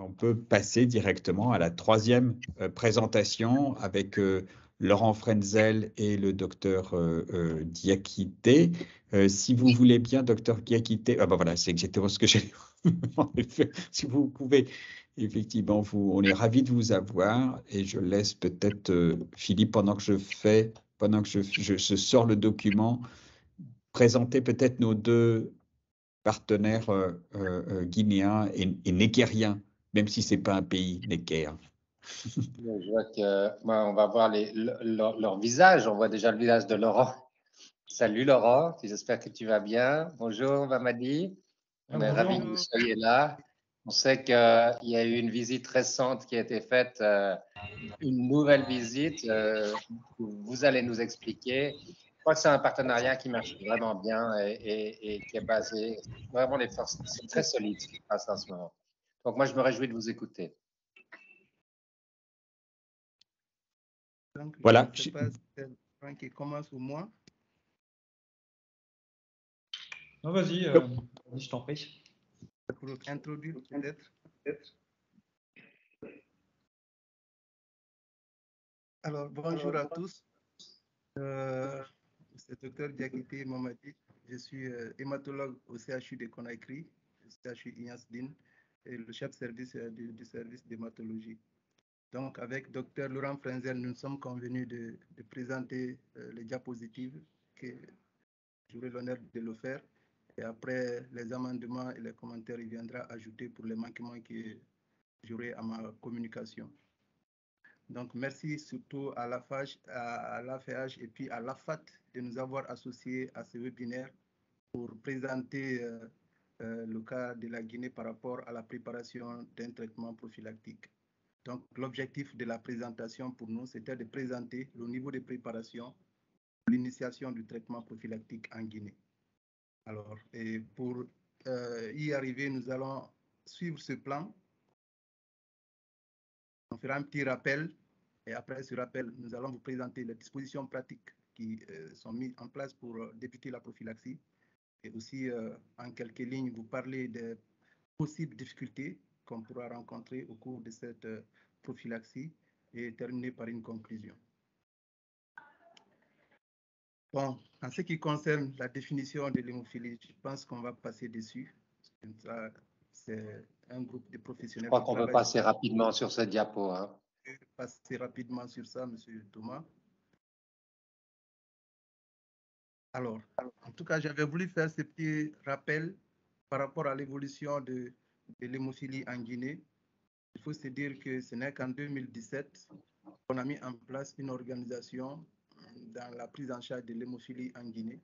on peut passer directement à la troisième présentation avec Laurent Frenzel et le docteur Diakité. Si vous voulez bien, docteur Diakité, ah ben voilà, c'est exactement ce que j'ai. En effet, si vous pouvez, effectivement, on est ravis de vous avoir et je laisse peut-être Philippe pendant que je sors le document, présenter peut-être nos deux partenaires guinéens et nigériens, même si ce n'est pas un pays néguerre. Je vois que on va voir leur visage. On voit déjà le visage de Laurent. Salut Laurent, j'espère que tu vas bien. Bonjour Mamadi, on est ravis que vous soyez là. On sait qu'il y a eu une visite récente qui a été faite, une nouvelle visite. Vous allez nous expliquer. Je crois que c'est un partenariat qui marche vraiment bien et qui est basé, vraiment les forces sont très solides ce qui se passe en ce moment. Donc moi je me réjouis de vous écouter. Donc, voilà. Je ne sais pas si c'est Franck qui commence ou moi. Non, vas-y, je t'en prie. Pour introduire peut-être. Alors, bonjour à tous. C'est le docteur Diakité Mamadi. Je suis hématologue au CHU de Conakry, au CHU Ignace-Dine, et le chef service du service d'hématologie. Donc, avec docteur Laurent Frenzel, nous sommes convenus de présenter les diapositives que j'aurai l'honneur de le faire. Et après les amendements et les commentaires, il viendra ajouter pour les manquements que j'aurai à ma communication. Donc, merci surtout à l'AFH et puis à l'AFAT de nous avoir associés à ce webinaire pour présenter le cas de la Guinée par rapport à la préparation d'un traitement prophylactique. Donc, l'objectif de la présentation pour nous, c'était de présenter le niveau de préparation pour l'initiation du traitement prophylactique en Guinée. Alors, et pour y arriver, nous allons suivre ce plan. On fera un petit rappel et après ce rappel, nous allons vous présenter les dispositions pratiques qui sont mises en place pour débuter la prophylaxie et aussi en quelques lignes vous parler des possibles difficultés qu'on pourra rencontrer au cours de cette prophylaxie et terminer par une conclusion. Bon, en ce qui concerne la définition de l'hémophilie, je pense qu'on va passer dessus. C'est un groupe de professionnels. Je crois qu'on peut passer rapidement sur cette diapo. Hein. Passer rapidement sur ça, Monsieur Thomas. Alors, en tout cas, j'avais voulu faire ce petit rappel par rapport à l'évolution de l'hémophilie en Guinée. Il faut se dire que ce n'est qu'en 2017 qu'on a mis en place une organisation dans la prise en charge de l'hémophilie en Guinée.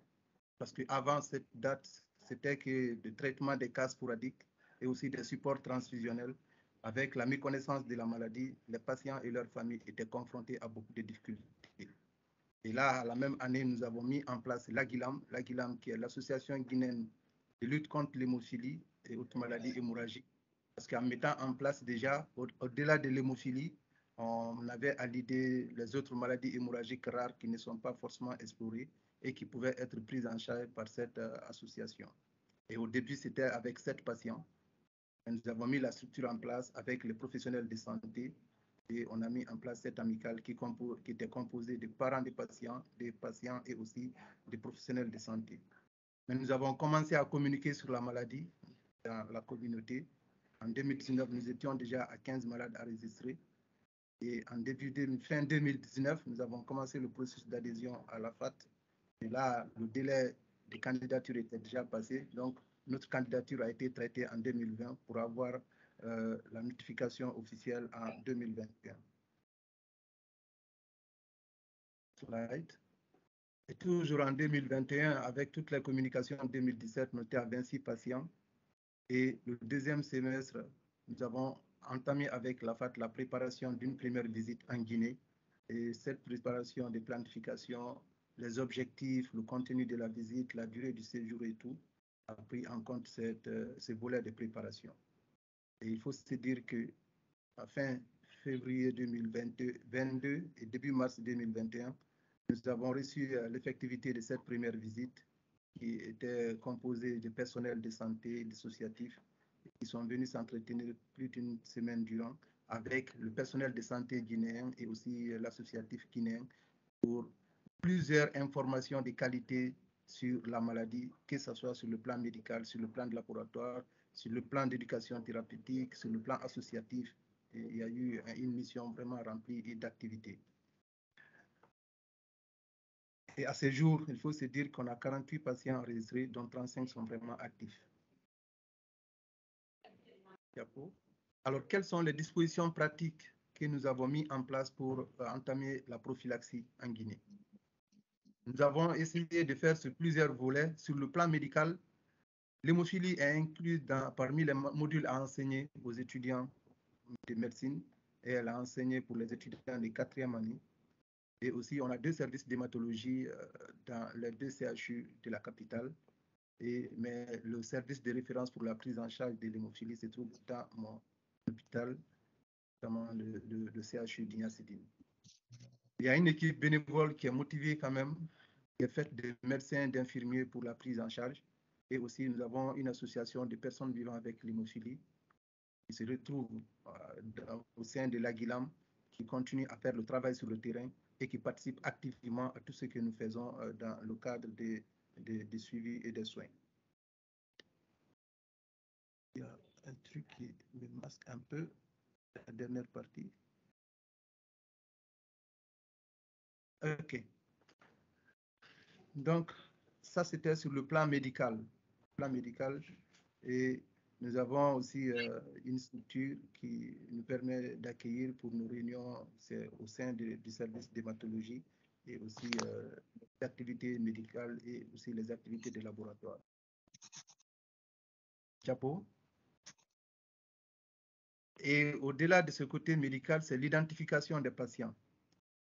Parce qu'avant cette date, c'était que le traitement des cas sporadiques et aussi des supports transfusionnels. Avec la méconnaissance de la maladie, les patients et leurs familles étaient confrontés à beaucoup de difficultés. Et là, la même année, nous avons mis en place l'AGILAM, qui est l'Association guinéenne de lutte contre l'hémophilie et autres maladies hémorragiques. Parce qu'en mettant en place déjà, au-delà de l'hémophilie, on avait à l'idée les autres maladies hémorragiques rares qui ne sont pas forcément explorées et qui pouvaient être prises en charge par cette association. Et au début, c'était avec 7 patients. Et nous avons mis la structure en place avec les professionnels de santé et on a mis en place cette amicale qui était composée de parents des patients et aussi des professionnels de santé. Mais nous avons commencé à communiquer sur la maladie dans la communauté. En 2019, nous étions déjà à 15 malades enregistrés. Et en fin 2019, nous avons commencé le processus d'adhésion à la FAT. Et là, le délai de candidature était déjà passé. Donc, notre candidature a été traitée en 2020 pour avoir la notification officielle en 2021. Slide. Et toujours en 2021, avec toutes les communications en 2017, nous étions à 26 patients. Et le deuxième semestre, nous avons entamé avec la FAT la préparation d'une première visite en Guinée. Et cette préparation de planification, les objectifs, le contenu de la visite, la durée du séjour et tout, a pris en compte ce volet de préparation. Et il faut se dire qu'à fin février 2022 et début mars 2021, nous avons reçu l'effectivité de cette première visite qui était composée de personnel de santé, d'associatifs qui sont venus s'entretenir plus d'une semaine durant avec le personnel de santé guinéen et aussi l'associatif guinéen pour plusieurs informations de qualité sur la maladie, que ce soit sur le plan médical, sur le plan de laboratoire, sur le plan d'éducation thérapeutique, sur le plan associatif. Et il y a eu une mission vraiment remplie d'activités. Et à ce jour, il faut se dire qu'on a 48 patients enregistrés, dont 35 sont vraiment actifs. Alors, quelles sont les dispositions pratiques que nous avons mises en place pour entamer la prophylaxie en Guinée? Nous avons essayé de faire sur plusieurs volets. Sur le plan médical, l'hémophilie est incluse parmi les modules à enseigner aux étudiants de médecine et elle a enseigné pour les étudiants de 4e année. Et aussi, on a 2 services d'hématologie dans les 2 CHU de la capitale. Mais le service de référence pour la prise en charge de l'hémophilie se trouve dans mon hôpital, notamment le CHU d'Ignacidine. Il y a une équipe bénévole qui est motivée quand même, qui est faite de médecins, d'infirmiers pour la prise en charge. Et aussi, nous avons une association de personnes vivant avec l'hémophilie qui se retrouve au sein de l'Aguilam, qui continue à faire le travail sur le terrain et qui participe activement à tout ce que nous faisons dans le cadre des suivis et des soins. Il y a un truc qui me masque un peu, la dernière partie. OK. Donc, ça, c'était sur le plan médical. Et nous avons aussi une structure qui nous permet d'accueillir pour nos réunions au sein du service d'hématologie et aussi les activités médicales et aussi les activités de laboratoire. Chapeau. Et au-delà de ce côté médical, c'est l'identification des patients.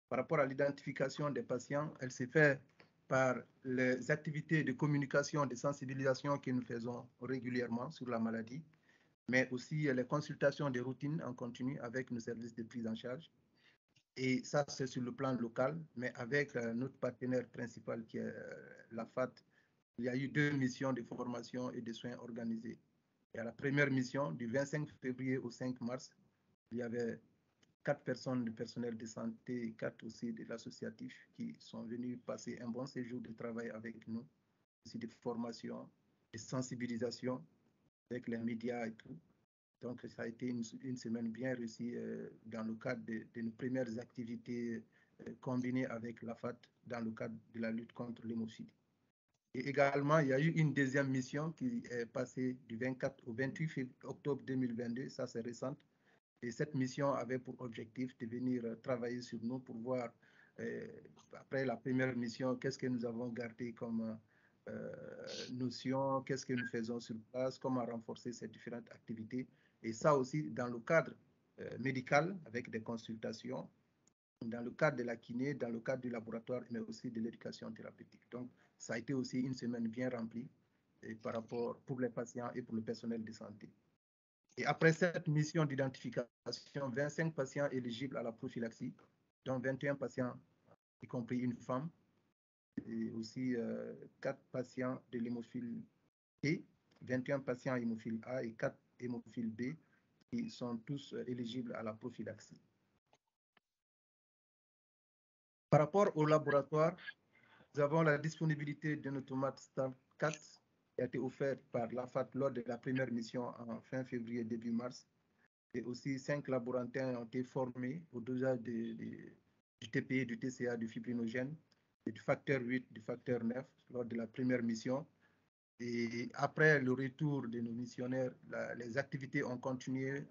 Par rapport à l'identification des patients, elle se fait par les activités de communication, de sensibilisation que nous faisons régulièrement sur la maladie, mais aussi les consultations de routine en continu avec nos services de prise en charge. Et ça, c'est sur le plan local, mais avec notre partenaire principal qui est la FAT, il y a eu 2 missions de formation et de soins organisées. Et à la première mission, du 25 février au 5 mars, il y avait 4 personnes du personnel de santé, 4 aussi de l'associatif qui sont venus passer un bon séjour de travail avec nous, aussi de formation, de sensibilisation avec les médias et tout. Donc, ça a été une semaine bien réussie dans le cadre de nos premières activités combinées avec la FAT dans le cadre de la lutte contre l'hémophilie. Et également, il y a eu une deuxième mission qui est passée du 24 au 28 octobre 2022, ça c'est récent. Et cette mission avait pour objectif de venir travailler sur nous pour voir, après la première mission, qu'est-ce que nous avons gardé comme notion, qu'est-ce que nous faisons sur place, comment renforcer ces différentes activités. Et ça aussi dans le cadre médical, avec des consultations, dans le cadre de la kiné, dans le cadre du laboratoire, mais aussi de l'éducation thérapeutique. Donc, ça a été aussi une semaine bien remplie par rapport pour les patients et pour le personnel de santé. Et après cette mission d'identification, 25 patients éligibles à la prophylaxie, dont 21 patients, y compris une femme, et aussi 4 patients de l'hémophile T, 21 patients hémophile A et 4 hémophiles B, qui sont tous éligibles à la prophylaxie. Par rapport au laboratoire, nous avons la disponibilité d'un automate STAR 4 qui a été offerte par la FAT lors de la première mission en fin février, début mars. Et aussi 5 laborantins ont été formés au dosage du TPI, du TCA, du fibrinogène, et du facteur 8, du facteur 9 lors de la première mission. Et après le retour de nos missionnaires, les activités ont continué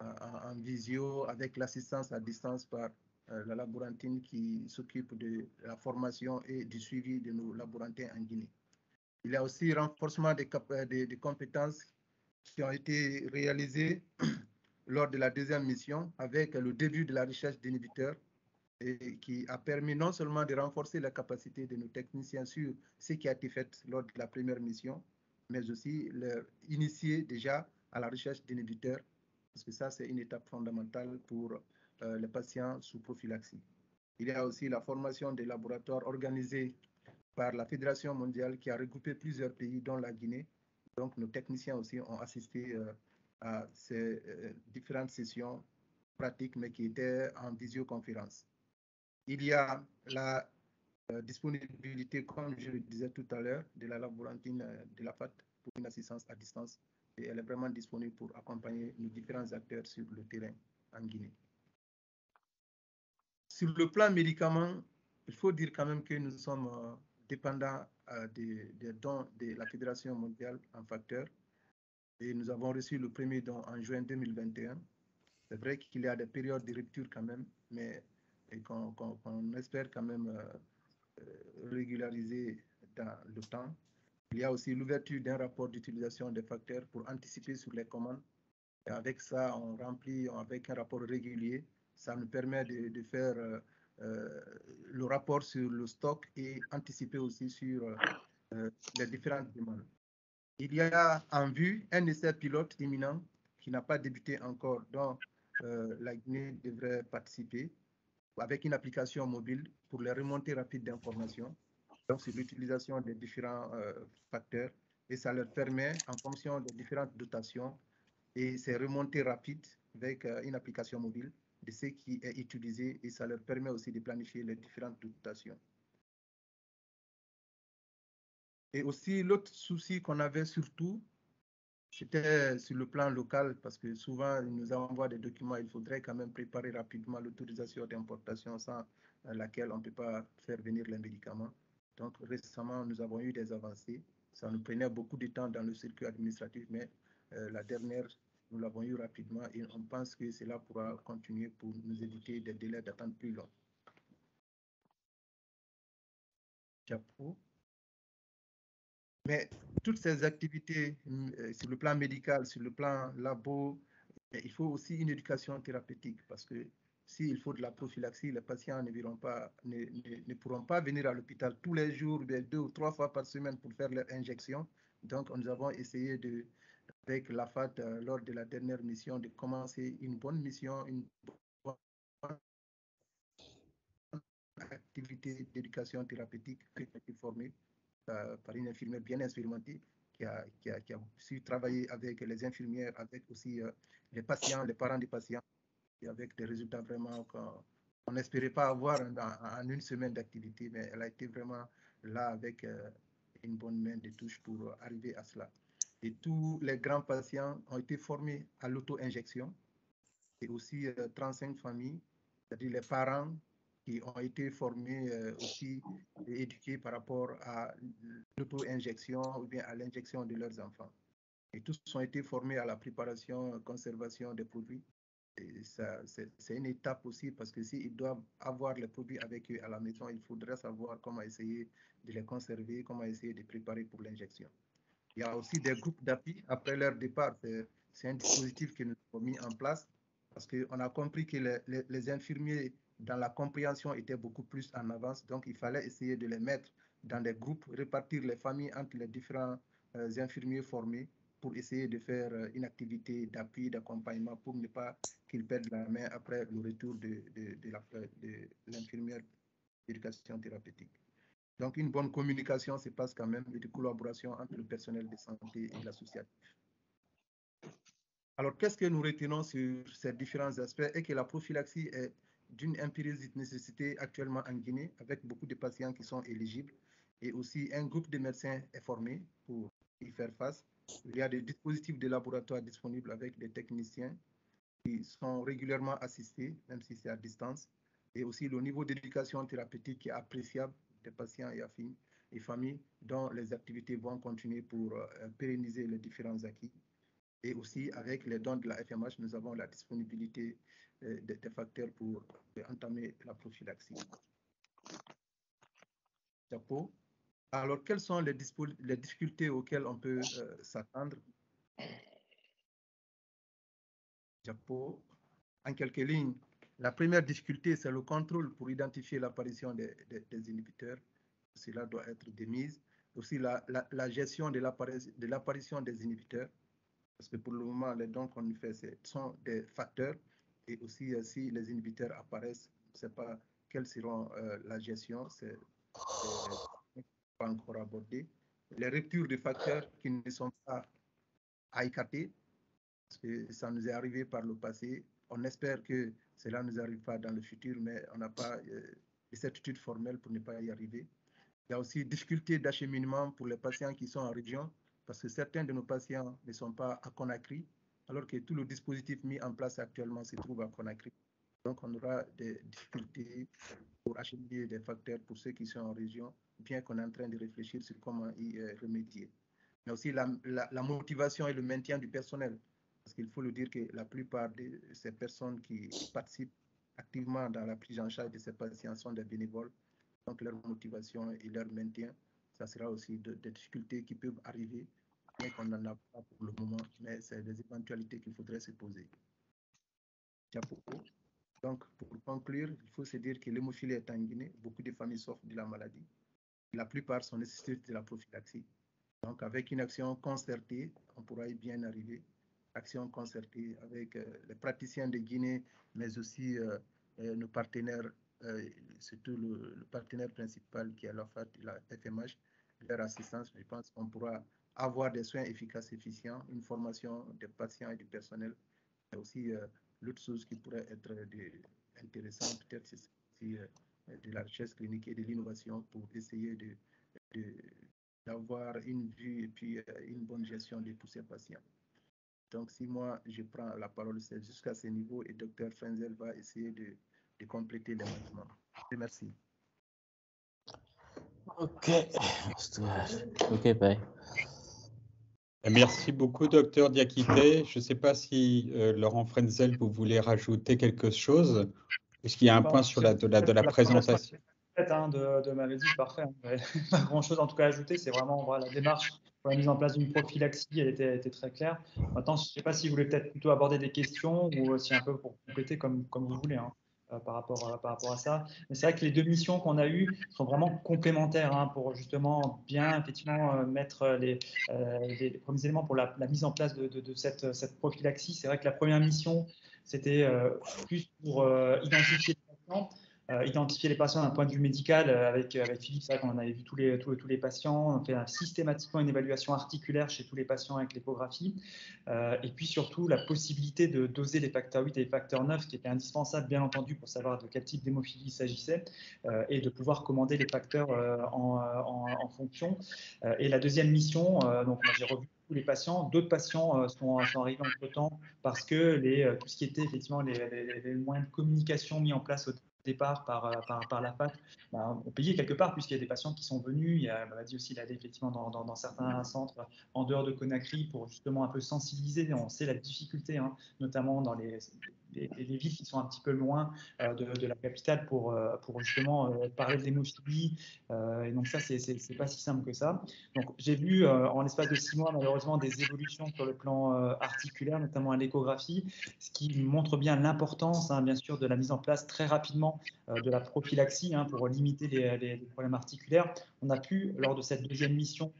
en visio avec l'assistance à distance par la laborantine qui s'occupe de la formation et du suivi de nos laborantins en Guinée. Il y a aussi renforcement des compétences qui ont été réalisées lors de la deuxième mission avec le début de la recherche d'inhibiteurs et qui a permis non seulement de renforcer la capacité de nos techniciens sur ce qui a été fait lors de la première mission, mais aussi leur initier déjà à la recherche d'inhibiteurs, parce que ça, c'est une étape fondamentale pour les patients sous prophylaxie. Il y a aussi la formation des laboratoires organisés par la Fédération mondiale qui a regroupé plusieurs pays, dont la Guinée, Donc, nos techniciens aussi ont assisté à ces différentes sessions pratiques, mais qui étaient en visioconférence. Il y a la disponibilité, comme je le disais tout à l'heure, de la laborantine de la FAT pour une assistance à distance. Et elle est vraiment disponible pour accompagner nos différents acteurs sur le terrain en Guinée. Sur le plan médicament, il faut dire quand même que nous sommes dépendants des dons de la Fédération mondiale en facteurs. Et nous avons reçu le premier don en juin 2021. C'est vrai qu'il y a des périodes de rupture quand même, mais qu'on espère quand même régulariser dans le temps. Il y a aussi l'ouverture d'un rapport d'utilisation des facteurs pour anticiper sur les commandes. Et avec ça, on remplit avec un rapport régulier. Ça nous permet de faire le rapport sur le stock et anticiper aussi sur les différentes demandes. Il y a en vue un essai pilote imminent qui n'a pas débuté encore, dont la Guinée devrait participer, avec une application mobile pour les remontées rapides d'informations. Donc, c'est l'utilisation des différents facteurs et ça leur permet, en fonction des différentes dotations et ces remontées rapides avec une application mobile, de ce qui est utilisé et ça leur permet aussi de planifier les différentes dotations. Et aussi, l'autre souci qu'on avait surtout, c'était sur le plan local, parce que souvent, ils nous envoient des documents, il faudrait quand même préparer rapidement l'autorisation d'importation sans laquelle on ne peut pas faire venir les médicaments. Donc, récemment, nous avons eu des avancées. Ça nous prenait beaucoup de temps dans le circuit administratif, mais la dernière, nous l'avons eu rapidement et on pense que cela pourra continuer pour nous éviter des délais d'attente plus longs. Chapeau. Mais toutes ces activités sur le plan médical, sur le plan labo, il faut aussi une éducation thérapeutique parce que s'il faut de la prophylaxie, les patients ne pourront pas venir à l'hôpital tous les jours, 2 ou 3 fois par semaine pour faire leur injection. Donc, nous avons essayé avec la FAT lors de la dernière mission de commencer une bonne mission, une bonne activité d'éducation thérapeutique qui a été formée par une infirmière bien expérimentée qui a su travailler avec les infirmières, avec aussi les patients, les parents des patients, et avec des résultats vraiment qu'on n'espérait pas avoir en une semaine d'activité, mais elle a été vraiment là avec une bonne main de touche pour arriver à cela. Et tous les grands patients ont été formés à l'auto-injection et aussi 35 familles, c'est-à-dire les parents qui ont été formés aussi et éduqués par rapport à l'auto-injection ou bien à l'injection de leurs enfants. Et tous ont été formés à la préparation, conservation des produits. C'est une étape aussi parce que s'ils doivent avoir les produits avec eux à la maison, il faudrait savoir comment essayer de les conserver, comment essayer de préparer pour l'injection. Il y a aussi des groupes d'appui après leur départ. C'est un dispositif que nous avons mis en place parce qu'on a compris que les infirmiers dans la compréhension étaient beaucoup plus en avance. Donc, il fallait essayer de les mettre dans des groupes, répartir les familles entre les différents infirmiers formés pour essayer de faire une activité d'appui, d'accompagnement pour ne pas qu'ils perdent la main après le retour de l'infirmière d'éducation thérapeutique. Donc, une bonne communication se passe quand même et de collaboration entre le personnel de santé et l'associatif. Alors, qu'est-ce que nous retenons sur ces différents aspects et que la prophylaxie est d'une impérieuse nécessité actuellement en Guinée avec beaucoup de patients qui sont éligibles et aussi un groupe de médecins est formé pour y faire face. Il y a des dispositifs de laboratoire disponibles avec des techniciens qui sont régulièrement assistés, même si c'est à distance, et aussi le niveau d'éducation thérapeutique qui est appréciable des patients et familles dont les activités vont continuer pour pérenniser les différents acquis. Et aussi, avec les dons de la FMH, nous avons la disponibilité des facteurs pour entamer la prophylaxie. Chapeau. Alors, quelles sont les difficultés auxquelles on peut s'attendre? Chapeau. En quelques lignes, la première difficulté, c'est le contrôle pour identifier l'apparition des inhibiteurs. Cela doit être démise. Aussi, la gestion de l'apparition des inhibiteurs. Parce que pour le moment, les dons qu'on fait, ce sont des facteurs. Et aussi, si les inhibiteurs apparaissent, on ne sait pas quelles seront la gestion. C'est pas encore abordé. les ruptures de facteurs qui ne sont pas à écarter, parce que ça nous est arrivé par le passé. On espère que cela ne nous arrive pas dans le futur, mais on n'a pas de certitude formelle pour ne pas y arriver. Il y a aussi difficulté d'acheminement pour les patients qui sont en région, parce que certains de nos patients ne sont pas à Conakry, alors que tout le dispositif mis en place actuellement se trouve à Conakry. Donc, on aura des difficultés pour acheminer des facteurs pour ceux qui sont en région, bien qu'on est en train de réfléchir sur comment y remédier. Mais aussi la motivation et le maintien du personnel, parce qu'il faut le dire que la plupart de ces personnes qui participent activement dans la prise en charge de ces patients sont des bénévoles. Donc, leur motivation et leur maintien, ça sera aussi des difficultés qui peuvent arriver, bien qu'on n'en a pas pour le moment, mais c'est des éventualités qu'il faudrait se poser. Donc, pour conclure, il faut se dire que l'hémophilie est en Guinée. Beaucoup de familles souffrent de la maladie. La plupart sont nécessiteuses de la prophylaxie. Donc, avec une action concertée, on pourra y bien arriver. Action concertée avec les praticiens de Guinée, mais aussi nos partenaires, surtout le partenaire principal qui est la FMH, leur assistance. Je pense qu'on pourra avoir des soins efficaces et efficients, une formation des patients et du personnel, mais aussi l'autre chose qui pourrait être intéressante, peut-être, c'est de la recherche clinique et de l'innovation pour essayer d'avoir une vue et puis une bonne gestion de tous ces patients. Donc, si moi, je prends la parole, c'est jusqu'à ce niveau et Dr Frenzel va essayer de compléter les manquements. Merci. OK. OK, bye. Merci beaucoup, docteur Diakité. Je ne sais pas si Laurent Frenzel, vous voulez rajouter quelque chose, puisqu'il y a un point sur de la présentation. De ma visite, parfait. Pas grand-chose en tout cas à ajouter. C'est vraiment la démarche pour la mise en place d'une prophylaxie, elle était très claire. Maintenant, je ne sais pas si vous voulez peut-être plutôt aborder des questions ou si un peu pour compléter comme vous voulez. Par rapport à ça. Mais c'est vrai que les deux missions qu'on a eues sont vraiment complémentaires pour justement bien effectivement mettre les premiers éléments pour la mise en place de cette prophylaxie. C'est vrai que la première mission, c'était plus pour identifier les patients d'un point de vue médical. Avec Philippe, c'est vrai qu'on en avait vu tous les patients. On fait systématiquement une évaluation articulaire chez tous les patients avec l'échographie. Et puis surtout, la possibilité de doser les facteurs 8 et les facteurs 9, qui était indispensable, bien entendu, pour savoir de quel type d'hémophilie il s'agissait, et de pouvoir commander les facteurs en fonction. Et la deuxième mission, donc j'ai revu tous les patients. D'autres patients sont arrivés entre-temps parce que tout ce qui était effectivement les moyens de communication mis en place au départ par la FAT, on payait quelque part, puisqu'il y a des patients qui sont venus. On m'a dit aussi d'aller effectivement dans certains centres en dehors de Conakry pour justement un peu sensibiliser. On sait la difficulté, notamment dans les villes qui sont un petit peu loin de la capitale pour justement parler de l'hémophilie. Et donc ça, c'est pas si simple que ça. Donc j'ai vu en l'espace de 6 mois, malheureusement, des évolutions sur le plan articulaire, notamment à l'échographie, ce qui montre bien l'importance, bien sûr, de la mise en place très rapidement de la prophylaxie pour limiter les problèmes articulaires. On a pu, lors de cette deuxième mission,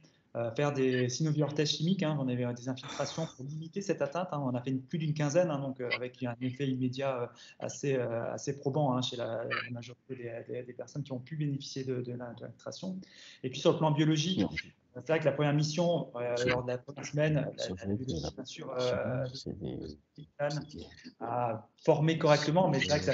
faire des synoviortèses chimiques. On avait des infiltrations pour limiter cette atteinte. On a fait plus d'une quinzaine, donc avec un effet immédiat assez probant chez la majorité des personnes qui ont pu bénéficier de l'infiltration. Et puis sur le plan biologique, c'est vrai que la première mission, lors de la première semaine, bien sûr, a formé correctement, mais c'est vrai que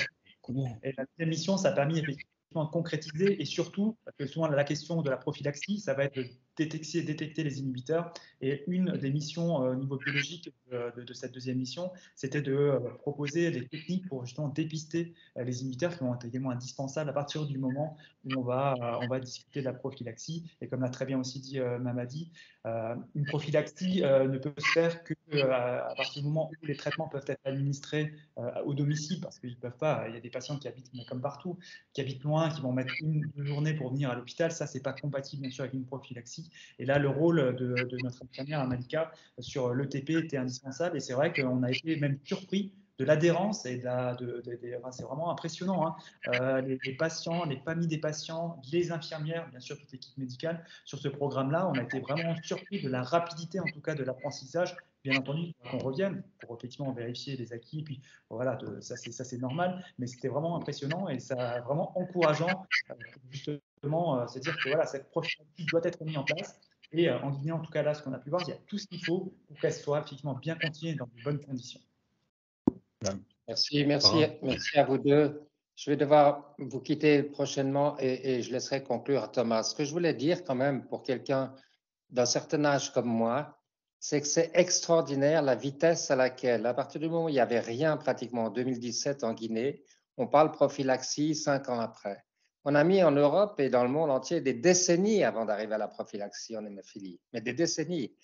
et la deuxième mission, ça a permis effectivement de concrétiser, et surtout, parce que souvent la question de la prophylaxie, ça va être de détecter les inhibiteurs. Et une des missions au niveau biologique de cette deuxième mission, c'était de proposer des techniques pour justement dépister les inhibiteurs qui vont être également indispensables à partir du moment où on va discuter de la prophylaxie. Et comme l'a très bien aussi dit Mamadi, une prophylaxie ne peut se faire qu'à partir du moment où les traitements peuvent être administrés au domicile, parce qu'ils ne peuvent pas. Il y a des patients qui habitent, mais comme partout, qui habitent loin, qui vont mettre 1-2 journées pour venir à l'hôpital. Ça, c'est pas compatible, bien sûr, avec une prophylaxie. Et là, le rôle de notre infirmière, Malika, sur l'ETP était indispensable. Et c'est vrai qu'on a été même surpris de l'adhérence et c'est vraiment impressionnant. Les patients, les familles des patients, les infirmières, bien sûr, toute l'équipe médicale, sur ce programme-là, on a été vraiment surpris de la rapidité, en tout cas, de l'apprentissage. Bien entendu, qu'on revienne pour effectivement vérifier les acquis. Puis voilà, ça c'est normal, mais c'était vraiment impressionnant et ça vraiment encourageant pour justement se dire que voilà, cette prophylaxie doit être mise en place. Et en Guinée, en tout cas, là, ce qu'on a pu voir, il y a tout ce qu'il faut pour qu'elle soit effectivement bien continuée dans de bonnes conditions. Merci à vous deux. Je vais devoir vous quitter prochainement et je laisserai conclure à Thomas. Ce que je voulais dire quand même pour quelqu'un d'un certain âge comme moi, c'est que c'est extraordinaire la vitesse à laquelle, à partir du moment où il n'y avait rien pratiquement en 2017 en Guinée, on parle prophylaxie 5 ans après. On a mis en Europe et dans le monde entier des décennies avant d'arriver à la prophylaxie en hémophilie, mais des décennies.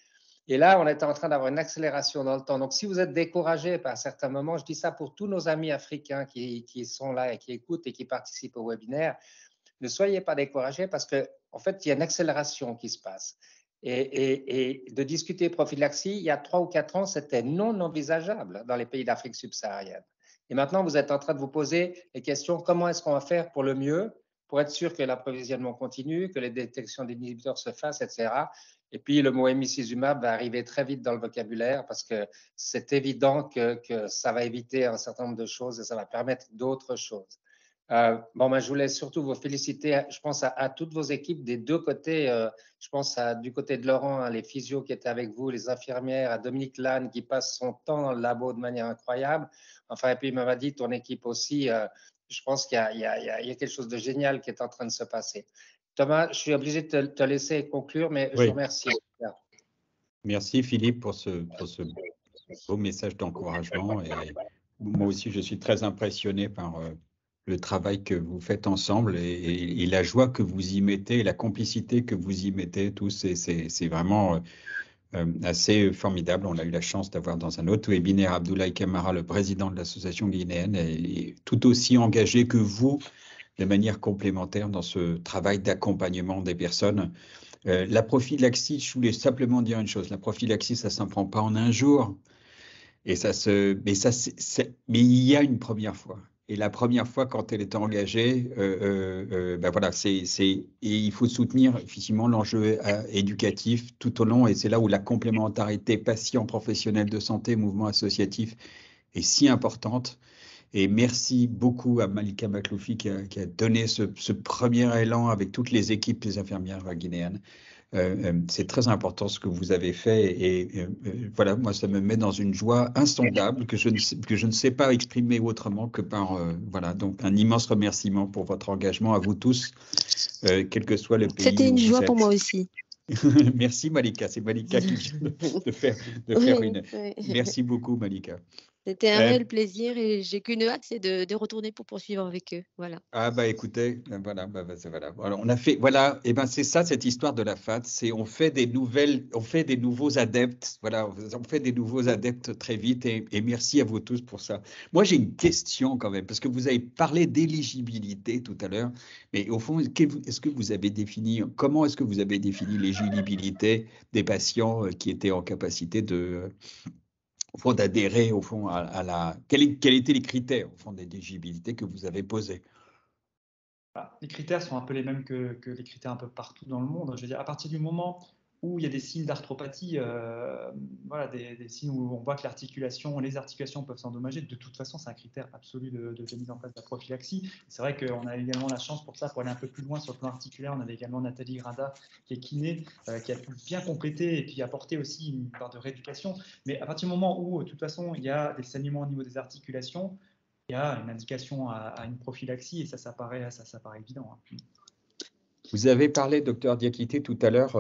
Et là, on est en train d'avoir une accélération dans le temps. Donc, si vous êtes découragé par certains moments, je dis ça pour tous nos amis africains qui sont là et qui écoutent et qui participent au webinaire, ne soyez pas découragés parce qu'en fait, il y a une accélération qui se passe. Et de discuter prophylaxie, il y a 3 ou 4 ans, c'était non envisageable dans les pays d'Afrique subsaharienne. Et maintenant, vous êtes en train de vous poser les questions, comment est-ce qu'on va faire pour le mieux, pour être sûr que l'approvisionnement continue, que les détections d'inhibiteurs se fassent, etc. Et puis, le mot hémicizumab va arriver très vite dans le vocabulaire parce que c'est évident que ça va éviter un certain nombre de choses et ça va permettre d'autres choses. Je voulais surtout vous féliciter, je pense à toutes vos équipes des deux côtés. Je pense du côté de Laurent, les physios qui étaient avec vous, les infirmières, à Dominique Lannes qui passe son temps dans le labo de manière incroyable. Enfin, et puis il m'a dit, ton équipe aussi, je pense qu'il y a quelque chose de génial qui est en train de se passer. Thomas, je suis obligé de te laisser conclure, mais je vous remercie. Merci Philippe pour ce beau message d'encouragement. Et moi aussi, je suis très impressionné par le travail que vous faites ensemble et la joie que vous y mettez, et la complicité que vous y mettez tous. C'est vraiment assez formidable. On a eu la chance d'avoir dans un autre webinaire Abdoulaye Camara, le président de l'association guinéenne, et tout aussi engagé que vous, de manière complémentaire dans ce travail d'accompagnement des personnes. La prophylaxie, je voulais simplement dire une chose, la prophylaxie, ça ne s'en prend pas en un jour. Et mais il y a une première fois. Et la première fois, quand elle est engagée, voilà, et il faut soutenir effectivement l'enjeu éducatif tout au long. Et c'est là où la complémentarité patient-professionnel de santé, mouvement associatif est si importante. Et merci beaucoup à Malika Makloufi qui a donné ce premier élan avec toutes les équipes des infirmières guinéennes. C'est très important ce que vous avez fait et voilà, moi ça me met dans une joie insondable que je ne sais pas exprimer autrement que par voilà, donc un immense remerciement pour votre engagement à vous tous, quel que soit le pays. C'était une joie pour moi aussi. Merci Malika, c'est Malika qui vient de faire une. Merci beaucoup Malika. C'était un réel plaisir et j'ai qu'une hâte, c'est de retourner pour poursuivre avec eux. Voilà. Ah bah écoutez, voilà, voilà. Alors, on a fait, voilà, et ben c'est ça cette histoire de la FAT, c'est on fait des nouveaux adeptes, voilà, on fait des nouveaux adeptes très vite et merci à vous tous pour ça. Moi j'ai une question quand même parce que vous avez parlé d'éligibilité tout à l'heure, mais au fond, est-ce que vous avez défini, comment est-ce que vous avez défini l'éligibilité des patients qui étaient en capacité au fond, d'adhérer au fond à la. Quels étaient les critères au fond d'éligibilité que vous avez posés? Les critères sont un peu les mêmes que les critères un peu partout dans le monde. Je veux dire, à partir du moment où il y a des signes d'arthropathie, voilà, des signes où on voit que les articulations peuvent s'endommager, de toute façon, c'est un critère absolu de mise en place de la prophylaxie. C'est vrai qu'on a également la chance pour ça, pour aller un peu plus loin sur le plan articulaire. On avait également Nathalie Grinda, qui est kiné, qui a pu bien compléter et puis apporter aussi une part de rééducation. Mais à partir du moment où, de toute façon, il y a des saignements au niveau des articulations, il y a une indication à une prophylaxie et ça paraît évident. Vous avez parlé, docteur Diakité, tout à l'heure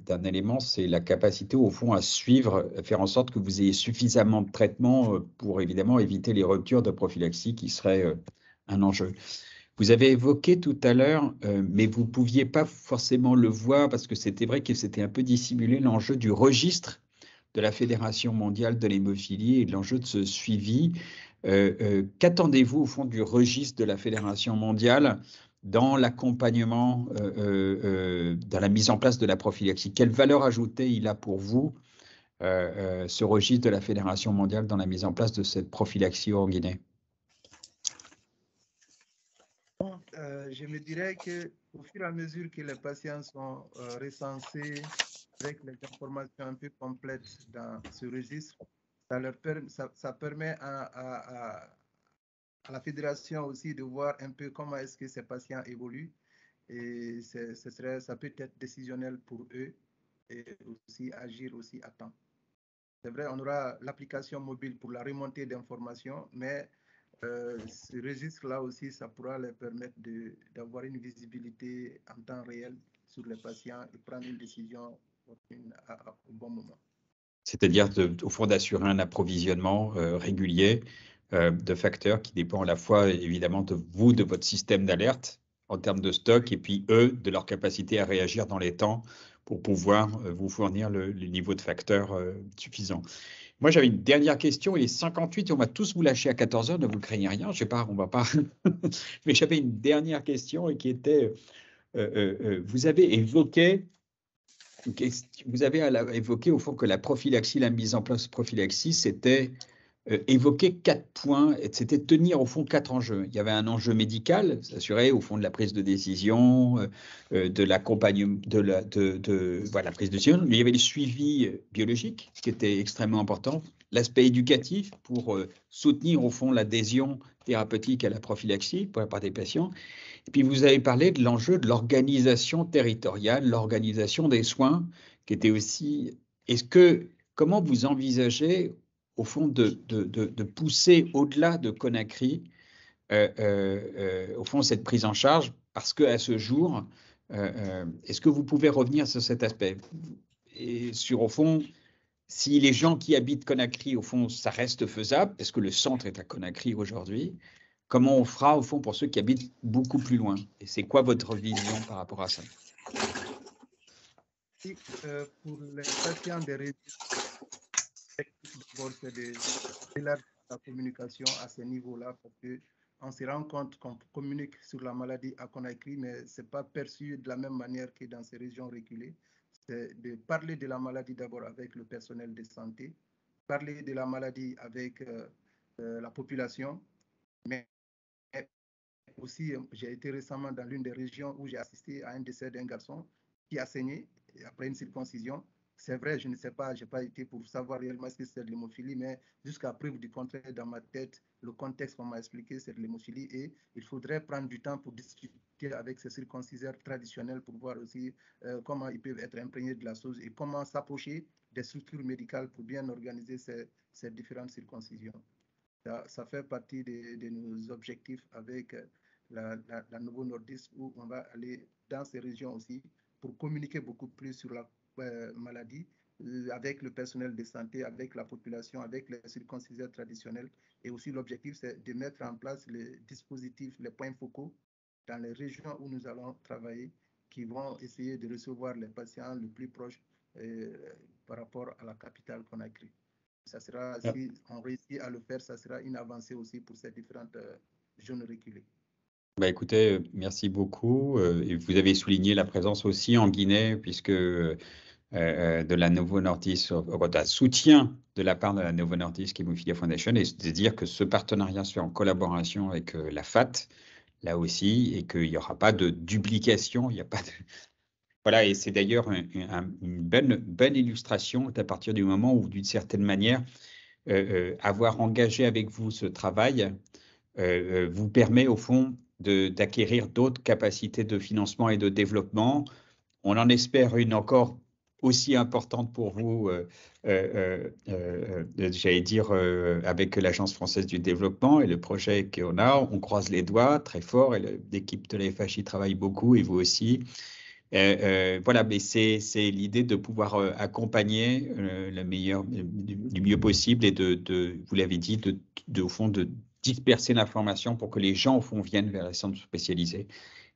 d'un élément, c'est la capacité au fond à suivre, à faire en sorte que vous ayez suffisamment de traitement pour évidemment éviter les ruptures de prophylaxie qui seraient un enjeu. Vous avez évoqué tout à l'heure, mais vous ne pouviez pas forcément le voir parce que c'était vrai que c'était un peu dissimulé, l'enjeu du registre de la Fédération mondiale de l'hémophilie et de l'enjeu de ce suivi. Qu'attendez-vous au fond du registre de la Fédération mondiale dans l'accompagnement, dans la mise en place de la prophylaxie? Quelle valeur ajoutée il a pour vous, ce registre de la Fédération mondiale dans la mise en place de cette prophylaxie en Guinée? Je me dirais qu'au fur et à mesure que les patients sont recensés avec les informations un peu complètes dans ce registre, ça permet à la fédération aussi de voir un peu comment est-ce que ces patients évoluent et ça peut être décisionnel pour eux et aussi agir aussi à temps. C'est vrai, on aura l'application mobile pour la remontée d'informations, mais ce registre-là aussi, ça pourra leur permettre d'avoir une visibilité en temps réel sur les patients et prendre une décision au bon moment. C'est-à-dire, au fond, d'assurer un approvisionnement régulier de facteurs qui dépend à la fois, évidemment, de vous, de votre système d'alerte en termes de stock, et puis eux, de leur capacité à réagir dans les temps pour pouvoir vous fournir le niveau de facteurs suffisant. Moi, j'avais une dernière question. Il est 58 et on va tous vous lâcher à 14 heures. Ne vous craignez rien. Je sais pas, on va pas. Mais j'avais une dernière question et qui était, vous avez évoqué au fond que la prophylaxie, la mise en place de prophylaxie, c'était évoquer 4 points, et c'était tenir au fond 4 enjeux. Il y avait un enjeu médical, s'assurer au fond de la prise de décision, de l'accompagnement, voilà, prise de décision. Mais il y avait le suivi biologique, qui était extrêmement important. L'aspect éducatif pour soutenir au fond l'adhésion thérapeutique à la prophylaxie pour la part des patients. Et puis vous avez parlé de l'enjeu de l'organisation territoriale, l'organisation des soins, qui était aussi. Comment vous envisagez au fond de pousser au-delà de Conakry, au fond, cette prise en charge, parce qu'à ce jour, est-ce que vous pouvez revenir sur cet aspect et sur, au fond, si les gens qui habitent Conakry, au fond, ça reste faisable, parce que le centre est à Conakry aujourd'hui, comment on fera, au fond, pour ceux qui habitent beaucoup plus loin? Et c'est quoi votre vision par rapport à ça? Pour les patients des régions, d'abord, c'est d'élargir la communication à ce niveau-là, parce qu'on se rend compte qu'on communique sur la maladie à Conakry, mais ce n'est pas perçu de la même manière que dans ces régions reculées. C'est de parler de la maladie d'abord avec le personnel de santé, parler de la maladie avec la population, mais aussi, j'ai été récemment dans l'une des régions où j'ai assisté à un décès d'un garçon qui a saigné après une circoncision. C'est vrai, je ne sais pas, je n'ai pas été pour savoir réellement ce que c'est de l'hémophilie, mais jusqu'à preuve du contraire, dans ma tête, le contexte qu'on m'a expliqué, c'est de l'hémophilie, et il faudrait prendre du temps pour discuter avec ces circonciseurs traditionnels pour voir aussi comment ils peuvent être imprégnés de la chose et comment s'approcher des structures médicales pour bien organiser ces différentes circoncisions. Ça fait partie de nos objectifs avec la Novo Nordisk, où on va aller dans ces régions aussi pour communiquer beaucoup plus sur la maladie avec le personnel de santé, avec la population, avec les circonciseurs traditionnels. Et aussi l'objectif, c'est de mettre en place les dispositifs, les points focaux dans les régions où nous allons travailler, qui vont essayer de recevoir les patients le plus proches par rapport à la capitale Conakry. Ça sera, si on réussit à le faire, ça sera une avancée aussi pour ces différentes zones reculées. Bah écoutez, merci beaucoup. Et vous avez souligné la présence aussi en Guinée, puisque de la Novo Nordisk, un soutien de la part de la Novo Nordisk Hemophilia Foundation, et de dire que ce partenariat soit en collaboration avec la FAT, là aussi, et qu'il n'y aura pas de duplication, il n'y a pas de. Voilà, et c'est d'ailleurs une bonne illustration à partir du moment où, d'une certaine manière, avoir engagé avec vous ce travail vous permet au fond d'acquérir d'autres capacités de financement et de développement. On en espère une encore aussi importante pour vous, j'allais dire, avec l'Agence française du développement et le projet qu'on a. On croise les doigts très fort, et l'équipe de la FHI travaille beaucoup, et vous aussi. Voilà, mais c'est l'idée de pouvoir accompagner du mieux possible, et vous l'avez dit, au fond, de disperser l'information pour que les gens, au fond, viennent vers les centres spécialisés.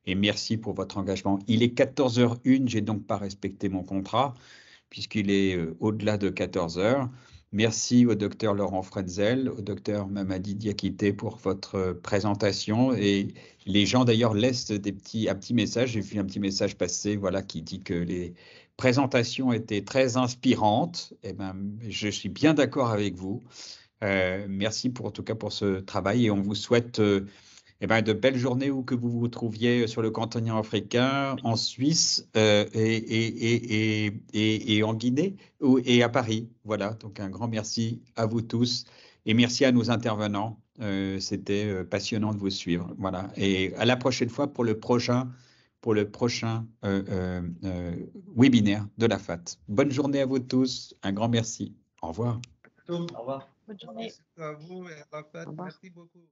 Et merci pour votre engagement. Il est 14h01, j'ai donc pas respecté mon contrat, puisqu'il est au-delà de 14h. Merci au docteur Laurent Frenzel, au docteur Mamadi Diakité pour votre présentation. Et les gens d'ailleurs laissent un petit message. J'ai vu un petit message passer, voilà, qui dit que les présentations étaient très inspirantes. Eh ben, je suis bien d'accord avec vous. Merci en tout cas pour ce travail, et on vous souhaite de belles journées où que vous vous trouviez sur le continent africain, en Suisse et en Guinée et à Paris. Voilà, donc un grand merci à vous tous, et merci à nos intervenants. C'était passionnant de vous suivre. Voilà, et à la prochaine fois pour le prochain pour le prochain webinaire de la FAT. Bonne journée à vous tous. Un grand merci. Au revoir. Au revoir. Bonne journée. Merci à vous et à la fête. Au revoir. Merci beaucoup.